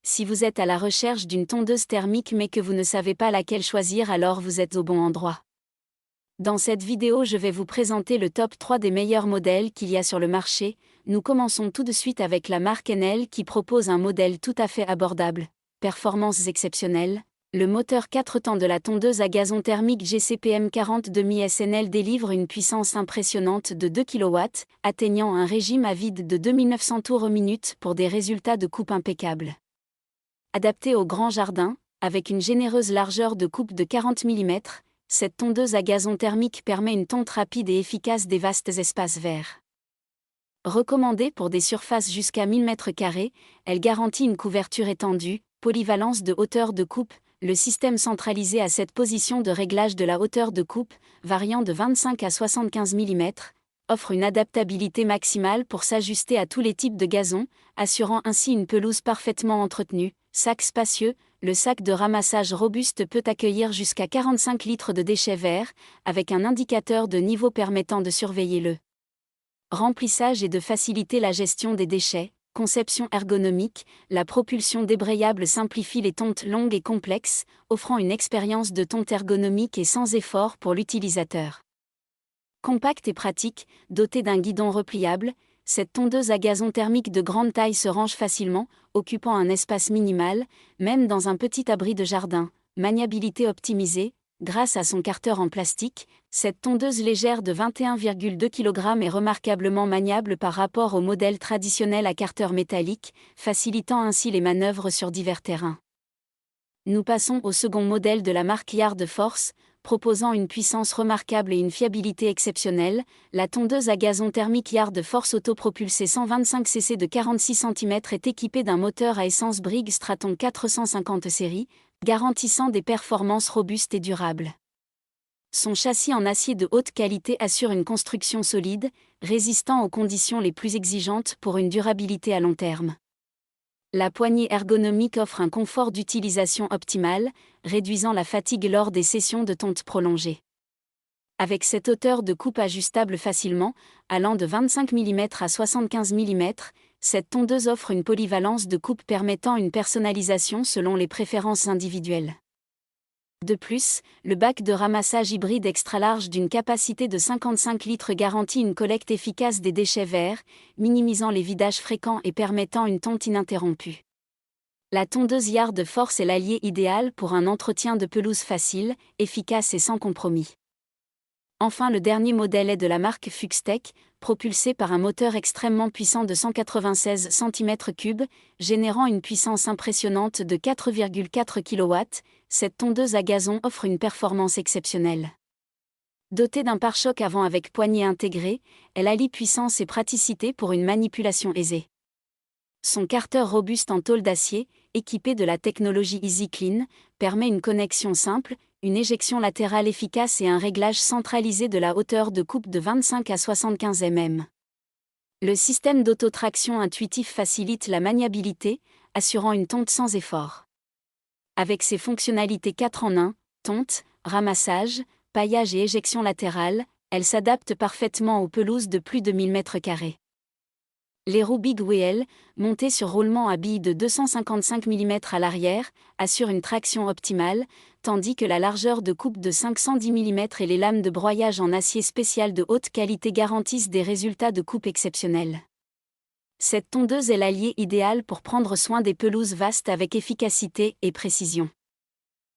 Si vous êtes à la recherche d'une tondeuse thermique mais que vous ne savez pas laquelle choisir, alors vous êtes au bon endroit. Dans cette vidéo, je vais vous présenter le top 3 des meilleurs modèles qu'il y a sur le marché. Nous commençons tout de suite avec la marque Enel qui propose un modèle tout à fait abordable. Performances exceptionnelles. Le moteur 4 temps de la tondeuse à gazon thermique GCPM 40 Enel délivre une puissance impressionnante de 2 kW, atteignant un régime à vide de 2900 tours minute pour des résultats de coupe impeccables. Adaptée au grand jardin, avec une généreuse largeur de coupe de 40 mm, cette tondeuse à gazon thermique permet une tonte rapide et efficace des vastes espaces verts. Recommandée pour des surfaces jusqu'à 1000 m², elle garantit une couverture étendue, polyvalence de hauteur de coupe. Le système centralisé à cette position de réglage de la hauteur de coupe, variant de 25 à 75 mm, offre une adaptabilité maximale pour s'ajuster à tous les types de gazon, assurant ainsi une pelouse parfaitement entretenue. Sac spacieux, le sac de ramassage robuste peut accueillir jusqu'à 45 litres de déchets verts, avec un indicateur de niveau permettant de surveiller le remplissage et de faciliter la gestion des déchets. Conception ergonomique, la propulsion débrayable simplifie les tontes longues et complexes, offrant une expérience de tonte ergonomique et sans effort pour l'utilisateur. Compacte et pratique, dotée d'un guidon repliable, cette tondeuse à gazon thermique de grande taille se range facilement, occupant un espace minimal, même dans un petit abri de jardin. Maniabilité optimisée. Grâce à son carter en plastique, cette tondeuse légère de 21,2 kg est remarquablement maniable par rapport au modèle traditionnel à carter métallique, facilitant ainsi les manœuvres sur divers terrains. Nous passons au second modèle de la marque Yard Force, proposant une puissance remarquable et une fiabilité exceptionnelle. La tondeuse à gazon thermique Yard Force autopropulsée 125 cc de 46 cm est équipée d'un moteur à essence Briggs Straton 450 série, garantissant des performances robustes et durables. Son châssis en acier de haute qualité assure une construction solide, résistant aux conditions les plus exigeantes pour une durabilité à long terme. La poignée ergonomique offre un confort d'utilisation optimal, réduisant la fatigue lors des sessions de tonte prolongées. Avec cette hauteur de coupe ajustable facilement, allant de 25 mm à 75 mm, cette tondeuse offre une polyvalence de coupe permettant une personnalisation selon les préférences individuelles. De plus, le bac de ramassage hybride extra large d'une capacité de 55 litres garantit une collecte efficace des déchets verts, minimisant les vidages fréquents et permettant une tonte ininterrompue. La tondeuse Yard Force est l'allié idéal pour un entretien de pelouse facile, efficace et sans compromis. Enfin, le dernier modèle est de la marque Fuxtech, propulsé par un moteur extrêmement puissant de 196 cm3, générant une puissance impressionnante de 4,4 kW. Cette tondeuse à gazon offre une performance exceptionnelle. Dotée d'un pare-choc avant avec poignée intégrée, elle allie puissance et praticité pour une manipulation aisée. Son carter robuste en tôle d'acier, équipé de la technologie EasyClean, permet une connexion simple, une éjection latérale efficace et un réglage centralisé de la hauteur de coupe de 25 à 75 mm. Le système d'autotraction intuitif facilite la maniabilité, assurant une tonte sans effort. Avec ses fonctionnalités 4 en 1, tonte, ramassage, paillage et éjection latérale, elle s'adapte parfaitement aux pelouses de plus de 1000 m². Les roues Big Wheel, montées sur roulement à billes de 255 mm à l'arrière, assurent une traction optimale, tandis que la largeur de coupe de 510 mm et les lames de broyage en acier spécial de haute qualité garantissent des résultats de coupe exceptionnels. Cette tondeuse est l'allié idéal pour prendre soin des pelouses vastes avec efficacité et précision.